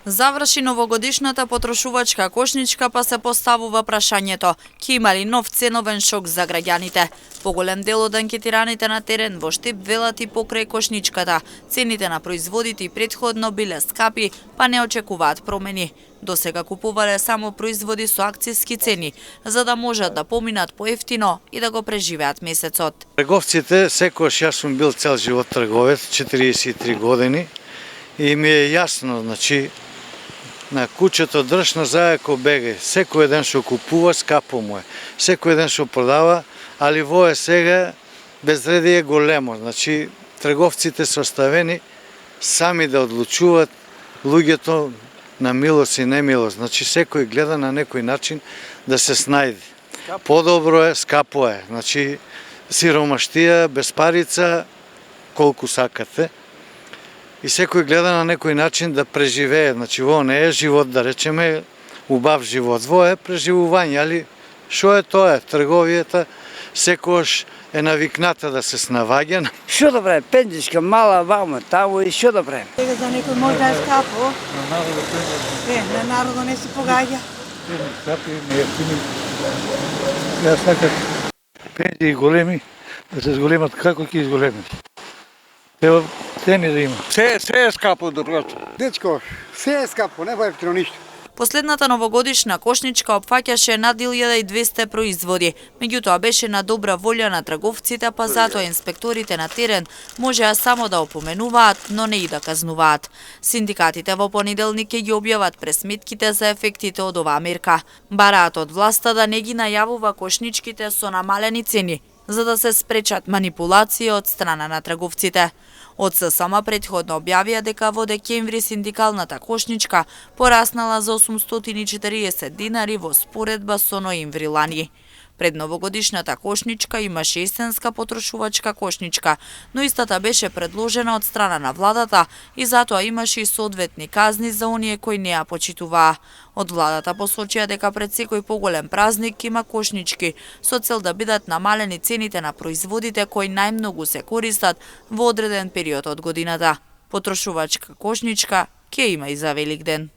Заврши новогодишната потрошувачка кошничка, па се поставува прашањето: ќе има ли нов ценовен шок за граѓаните? Поголем дел од анкетираните на терен во Штип велат и покрај кошничката. Цените на производите и претходно биле скапи, па не очекуваат промени. Досега купувале само производи со акциски цени, за да можат да поминат поевтино и да го преживеат месецот. Трговците, секојаш јас сум бил цел живот трговец, 43 години, и ми е јасно, значи, на куќето држна заеко бегај. Секој ден што купува, скапо му е. Секој ден што продава, али во е сега безредие големо. Значи, трговците се оставени сами да одлучуваат, луѓето на милост и немилост. Значи, секој гледа на некој начин да се снајде. Подобро е, скапо е. Значи, сиромаштија, без парица, колку сакате. И секој гледа на некој начин да преживее. Значи, во не е живот, да речеме, убав живот. Во е преживување, али шо е тоа? Трговијата секојаш е навикната да се снаваѓа. Шо да правим? Пенџичка, мала, вама, таму и шо да правим? Сега за некој може да е скапо. На народот не се погаѓа. Скапи, нејефтини. Ја сакат пензии големи, да се зголемат, како ќе изголемат? Ево, цени да има. Се е скапо, доброто. Дечко, се е скапо, не поевтино ништо. Последната новогодишна кошничка опфаќаше над 1200 производи. Меѓутоа беше на добра волја на трговците, па затоа инспекторите на терен можеа само да опоменуваат, но не и да казнуваат. Синдикатите во понеделник ќе ги објават пресметките за ефектите од оваа мерка. Бараат од власта да не ги најавува кошничките со намалени цени, за да се спречат манипулации од страна на трговците. Од ССМ претходно објавија дека во декември синдикалната кошничка пораснала за 840 динари во споредба со ноември лани. Пред новогодишната кошничка имаше есенска потрошувачка кошничка, но истата беше предложена од страна на владата и затоа имаше и соодветни казни за оние кои не ја почитуваа. Од владата посочија дека пред секој поголем празник има кошнички со цел да бидат намалени цените на производите кои најмногу се користат во одреден период од годината. Потрошувачка кошничка ќе има и за Великден.